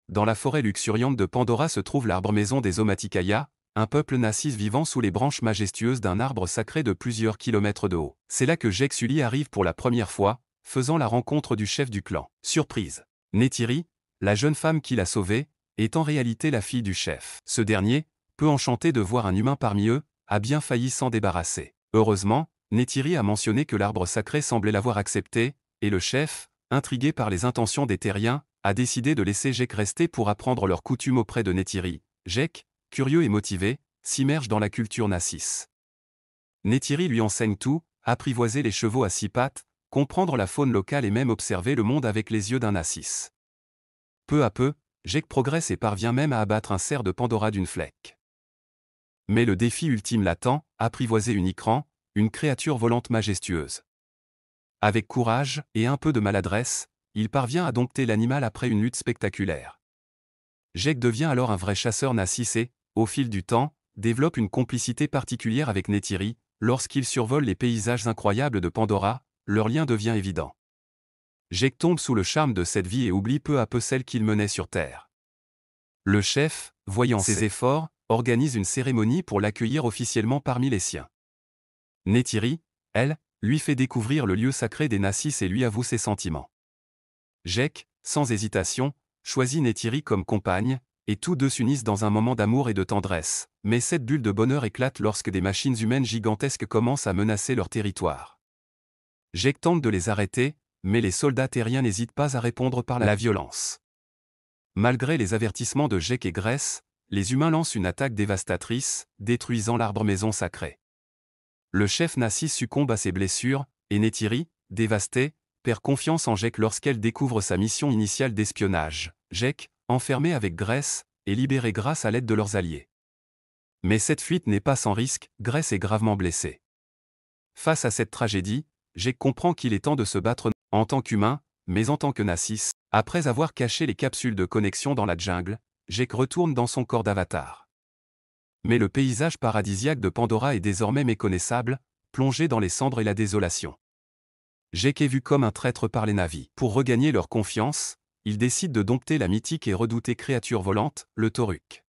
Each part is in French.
dans la forêt luxuriante de Pandora se trouve l'arbre maison des Omaticaya, un peuple Nassis vivant sous les branches majestueuses d'un arbre sacré de plusieurs kilomètres de haut. C'est là que Jek Sully arrive pour la première fois, faisant la rencontre du chef du clan. Surprise! Neytiri, la jeune femme qui l'a sauvée, est en réalité la fille du chef. Ce dernier, peu enchanté de voir un humain parmi eux, a bien failli s'en débarrasser. Heureusement, Neytiri a mentionné que l'arbre sacré semblait l'avoir accepté, et le chef, intrigué par les intentions des terriens, a décidé de laisser Jek rester pour apprendre leurs coutumes auprès de Neytiri. Jek, curieux et motivé, s'immerge dans la culture Nassis. Neytiri lui enseigne tout, apprivoiser les chevaux à 6 pattes, comprendre la faune locale et même observer le monde avec les yeux d'un Nassis. Peu à peu, Jek progresse et parvient même à abattre un cerf de Pandora d'une flèche. Mais le défi ultime l'attend, apprivoiser une Ikran, une créature volante majestueuse. Avec courage et un peu de maladresse, il parvient à dompter l'animal après une lutte spectaculaire. Jek devient alors un vrai chasseur Nassis et, au fil du temps, développe une complicité particulière avec Neytiri. Lorsqu'il survole les paysages incroyables de Pandora, leur lien devient évident. Jek tombe sous le charme de cette vie et oublie peu à peu celle qu'il menait sur Terre. Le chef, voyant ses efforts, organise une cérémonie pour l'accueillir officiellement parmi les siens. Neytiri, elle, lui fait découvrir le lieu sacré des Nassis et lui avoue ses sentiments. Jek, sans hésitation, choisit Neytiri comme compagne, et tous deux s'unissent dans un moment d'amour et de tendresse, mais cette bulle de bonheur éclate lorsque des machines humaines gigantesques commencent à menacer leur territoire. Jek tente de les arrêter, mais les soldats terriens n'hésitent pas à répondre par la violence. Malgré les avertissements de Jek et Gress, les humains lancent une attaque dévastatrice, détruisant l'arbre maison sacré. Le chef Nassis succombe à ses blessures, et Neytiri, dévastée, perd confiance en Jek lorsqu'elle découvre sa mission initiale d'espionnage. Jek, enfermé avec Gress, est libéré grâce à l'aide de leurs alliés. Mais cette fuite n'est pas sans risque, Gress est gravement blessé. Face à cette tragédie, Jek comprend qu'il est temps de se battre en tant qu'humain, mais en tant que Nassis. Après avoir caché les capsules de connexion dans la jungle, Jek retourne dans son corps d'avatar. Mais le paysage paradisiaque de Pandora est désormais méconnaissable, plongé dans les cendres et la désolation. Jek est vu comme un traître par les Na'vi. Pour regagner leur confiance, il décide de dompter la mythique et redoutée créature volante, le Toruk.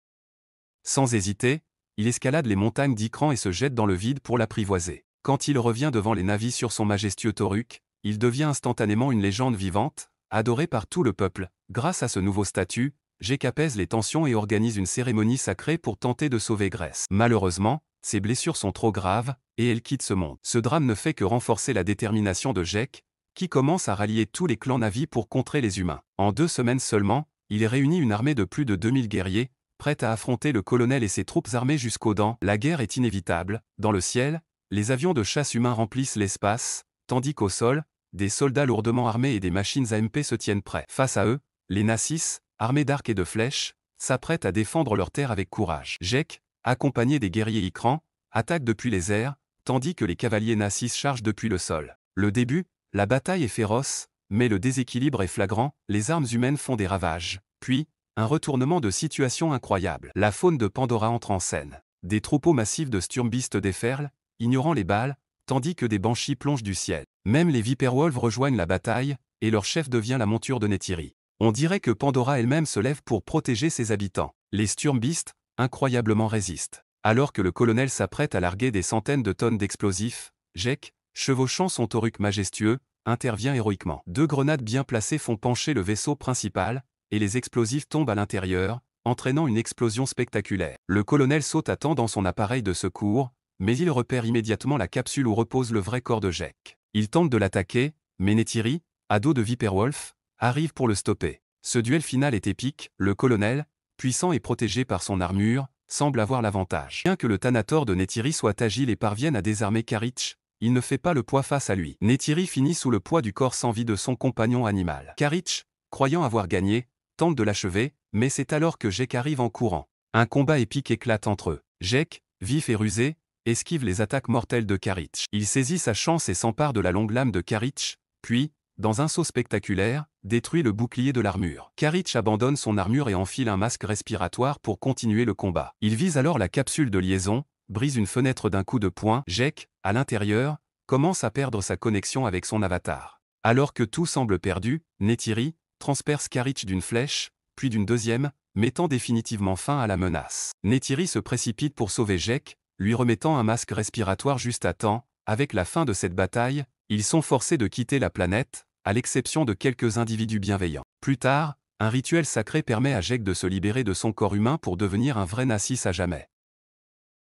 Sans hésiter, il escalade les montagnes d'Ikran et se jette dans le vide pour l'apprivoiser. Quand il revient devant les Na'vi sur son majestueux Toruk, il devient instantanément une légende vivante, adoré par tout le peuple. Grâce à ce nouveau statut, Jek apaise les tensions et organise une cérémonie sacrée pour tenter de sauver Gress. Malheureusement, ses blessures sont trop graves, et elle quitte ce monde. Ce drame ne fait que renforcer la détermination de Jek, qui commence à rallier tous les clans Na'vi pour contrer les humains. En 2 semaines seulement, il réunit une armée de plus de 2000 guerriers, prête à affronter le colonel et ses troupes armées jusqu'aux dents. La guerre est inévitable. Dans le ciel, les avions de chasse humains remplissent l'espace, tandis qu'au sol, des soldats lourdement armés et des machines AMP se tiennent prêts. Face à eux, les Nassis, armés d'arcs et de flèches, s'apprêtent à défendre leur terre avec courage. Jek, accompagné des guerriers Ikran, attaque depuis les airs, tandis que les cavaliers Nassis chargent depuis le sol. Le début, la bataille est féroce, mais le déséquilibre est flagrant, les armes humaines font des ravages. Puis, un retournement de situation incroyable. La faune de Pandora entre en scène. Des troupeaux massifs de sturmbistes déferlent, ignorant les balles, tandis que des banshees plongent du ciel. Même les Viperwolves rejoignent la bataille, et leur chef devient la monture de Neytiri. On dirait que Pandora elle-même se lève pour protéger ses habitants. Les sturmbistes, incroyablement résistent. Alors que le colonel s'apprête à larguer des centaines de tonnes d'explosifs, Jek, chevauchant son Toruk majestueux, intervient héroïquement. 2 grenades bien placées font pencher le vaisseau principal, et les explosifs tombent à l'intérieur, entraînant une explosion spectaculaire. Le colonel saute à temps dans son appareil de secours, mais il repère immédiatement la capsule où repose le vrai corps de Jek. Il tente de l'attaquer, mais Neytiri, à dos de Viperwolf, arrive pour le stopper. Ce duel final est épique, le colonel, puissant et protégé par son armure, semble avoir l'avantage. Bien que le Thanator de Neytiri soit agile et parvienne à désarmer Karich, il ne fait pas le poids face à lui. Neytiri finit sous le poids du corps sans vie de son compagnon animal. Karich, croyant avoir gagné, tente de l'achever, mais c'est alors que Jek arrive en courant. Un combat épique éclate entre eux. Jek, vif et rusé, esquive les attaques mortelles de Karich. Il saisit sa chance et s'empare de la longue lame de Karich, puis, dans un saut spectaculaire, détruit le bouclier de l'armure. Karich abandonne son armure et enfile un masque respiratoire pour continuer le combat. Il vise alors la capsule de liaison, brise une fenêtre d'un coup de poing. Jek, à l'intérieur, commence à perdre sa connexion avec son avatar. Alors que tout semble perdu, Neytiri transperce Karich d'une flèche, puis d'une deuxième, mettant définitivement fin à la menace. Neytiri se précipite pour sauver Jake, lui remettant un masque respiratoire juste à temps. Avec la fin de cette bataille, ils sont forcés de quitter la planète, à l'exception de quelques individus bienveillants. Plus tard, un rituel sacré permet à Jake de se libérer de son corps humain pour devenir un vrai Nassis à jamais.